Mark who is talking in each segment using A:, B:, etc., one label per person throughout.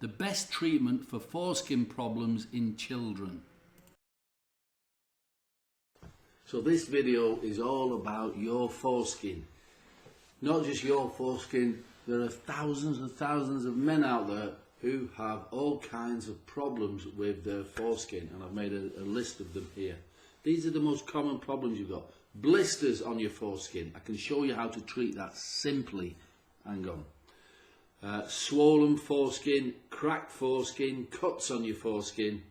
A: The best treatment for foreskin problems in children. So this video is all about your foreskin. Not just your foreskin, there are thousands and thousands of men out there who have all kinds of problems with their foreskin, and I've made a list of them here. These are the most common problems you've got. Blisters on your foreskin. I can show you how to treat that simply. Hang on. Swollen foreskin, cracked foreskin, cuts on your foreskin,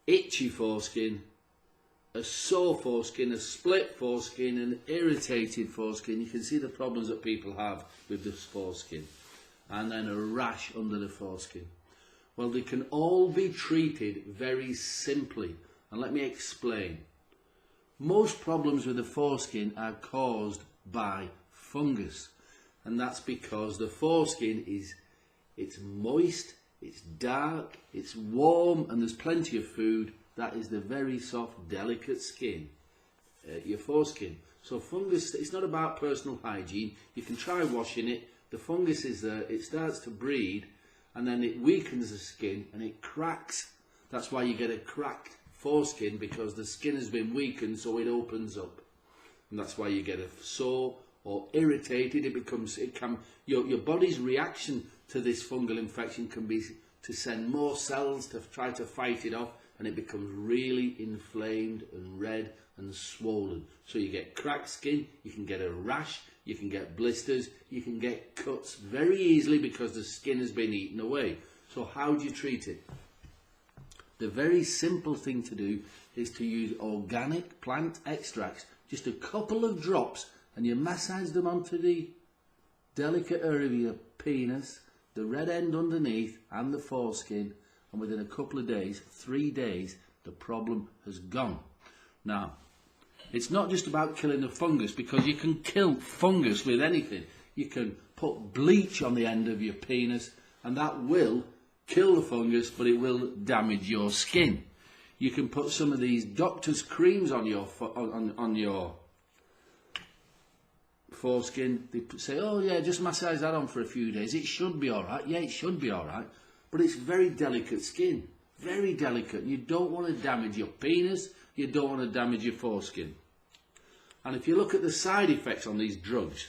A: itchy foreskin, a sore foreskin, a split foreskin, an irritated foreskin. You can see the problems that people have with this foreskin. And then a rash under the foreskin. Well, they can all be treated very simply. And let me explain. Most problems with the foreskin are caused by fungus. And that's because the foreskin it's moist, it's dark, it's warm, and there's plenty of food. That is the very soft, delicate skin, your foreskin. So fungus, it's not about personal hygiene. You can try washing it. The fungus is there, it starts to breed, and then it weakens the skin and it cracks. That's why you get a cracked foreskin, because the skin has been weakened, so it opens up. And that's why you get a sore or irritated. Your body's reaction to this fungal infection can be to send more cells to try to fight it off, and it becomes really inflamed and red and swollen. So you get cracked skin, you can get a rash, you can get blisters, you can get cuts very easily because the skin has been eaten away. So how do you treat it? The very simple thing to do is to use organic plant extracts, just a couple of drops, and you massage them onto the delicate area of your penis, the red end underneath and the foreskin, and within a couple of days, 3 days, the problem has gone. Now, it's not just about killing the fungus, because you can kill fungus with anything. You can put bleach on the end of your penis, and that will kill the fungus, but it will damage your skin. You can put some of these doctor's creams on your foreskin. They say, oh yeah, just massage that on for a few days. It should be alright. Yeah, it should be alright. But it's very delicate skin. Very delicate. You don't want to damage your penis. You don't want to damage your foreskin. And if you look at the side effects on these drugs,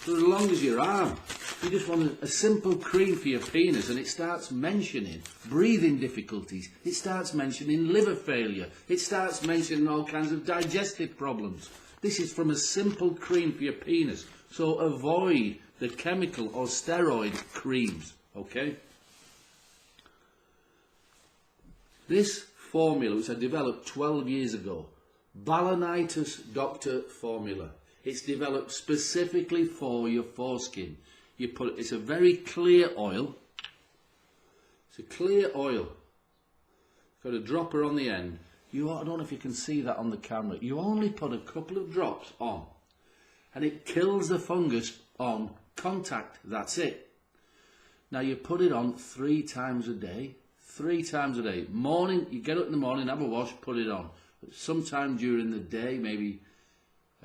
A: they're as long as your arm. You just want a simple cream for your penis, and it starts mentioning breathing difficulties. It starts mentioning liver failure. It starts mentioning all kinds of digestive problems. This is from a simple cream for your penis. So avoid the chemical or steroid creams, okay? This formula, which I developed 12 years ago, Balanitis Doctor Formula. It's developed specifically for your foreskin. It's a very clear oil. It's a clear oil. It's got a dropper on the end. I don't know if you can see that on the camera. You only put a couple of drops on, and it kills the fungus on contact. That's it. Now you put it on 3 times a day. 3 times a day. Morning, you get up in the morning, have a wash, put it on. But sometime during the day, maybe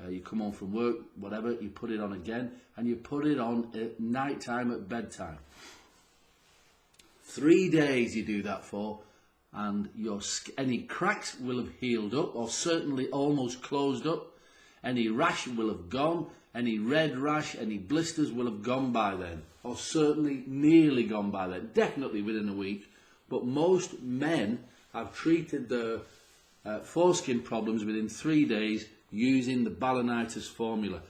A: you come home from work, whatever, you put it on again, and you put it on at night time, at bedtime. 3 days you do that for, and any cracks will have healed up, or certainly almost closed up. Any rash will have gone. Any red rash, any blisters will have gone by then, or certainly nearly gone by then, definitely within a week. But most men have treated their foreskin problems within 3 days using the Balanitis formula.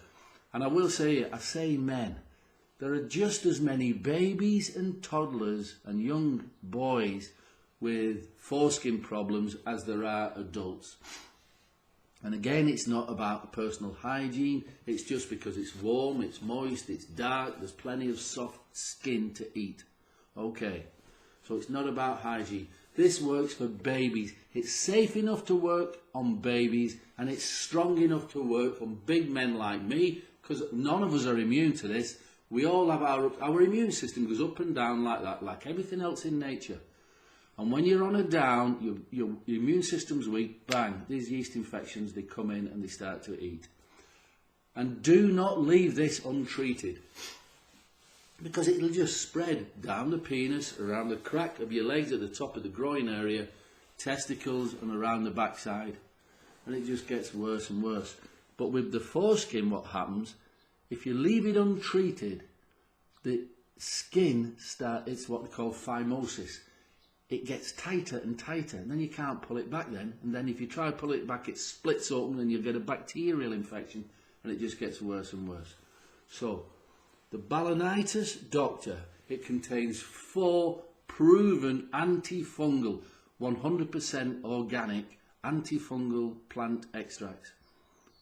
A: And I will say, I say men, there are just as many babies and toddlers and young boys with foreskin problems as there are adults. And again, it's not about personal hygiene. It's just because it's warm, it's moist, it's dark, there's plenty of soft skin to eat. Okay, so it's not about hygiene. This works for babies. It's safe enough to work on babies, and it's strong enough to work on big men like me, because none of us are immune to this. We all have our immune system goes up and down like that, like everything else in nature. And when you're on a down, your immune system's weak, bang, these yeast infections, they come in and they start to eat. And do not leave this untreated. because it'll just spread down the penis, around the crack of your legs at the top of the groin area, testicles and around the backside, and it just gets worse and worse. But with the foreskin, what happens, if you leave it untreated, the skin it's what we call phimosis. It gets tighter and tighter, and then you can't pull it back then, and then if you try to pull it back, it splits open and you get a bacterial infection, and it just gets worse and worse. So the Balanitis Doctor, it contains 4 proven antifungal, 100% organic antifungal plant extracts.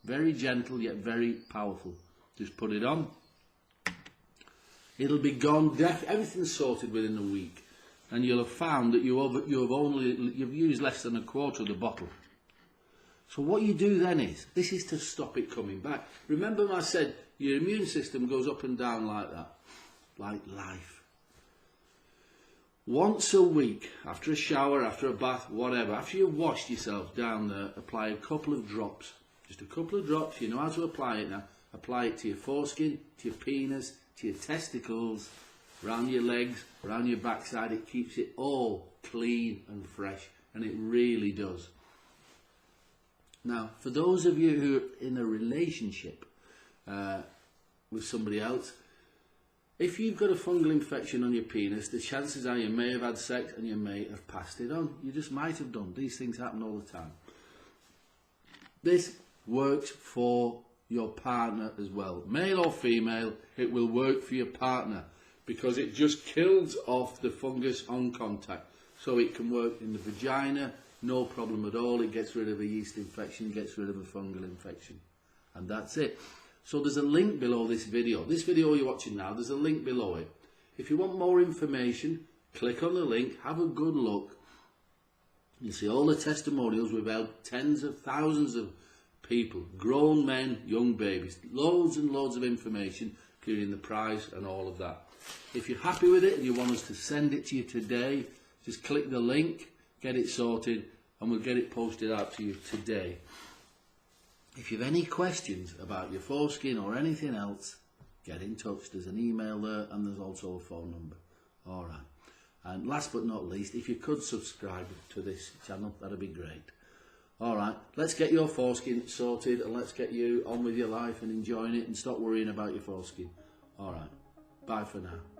A: Very gentle yet very powerful. Just put it on. It'll be gone. Everything's sorted within a week, and you'll have found that you've used less than a quarter of the bottle. So what you do then is, this is to stop it coming back. Remember I said your immune system goes up and down like that, like life. Once a week, after a shower, after a bath, whatever, after you've washed yourself down there, apply a couple of drops. Just a couple of drops. You know how to apply it now. Apply it to your foreskin, to your penis, to your testicles, around your legs, around your backside. It keeps it all clean and fresh, and it really does. Now, for those of you who are in a relationship with somebody else, if you've got a fungal infection on your penis, the chances are you may have had sex and you may have passed it on. You just might have done. These things happen all the time. This works for your partner as well. Male or female, it will work for your partner because it just kills off the fungus on contact. So it can work in the vagina, no problem at all. It gets rid of a yeast infection, gets rid of a fungal infection. And that's it. So there's a link below this video. This video you're watching now, there's a link below it. If you want more information, click on the link, have a good look. You see all the testimonials. We've helped tens of thousands of people, grown men, young babies, loads and loads of information, including the price and all of that. If you're happy with it and you want us to send it to you today, just click the link, get it sorted, and we'll get it posted out to you today. If you have any questions about your foreskin or anything else, get in touch. There's an email there and there's also a phone number. Alright. And last but not least, if you could subscribe to this channel, that'd be great. Alright, let's get your foreskin sorted and let's get you on with your life and enjoying it and stop worrying about your foreskin. Alright, bye for now.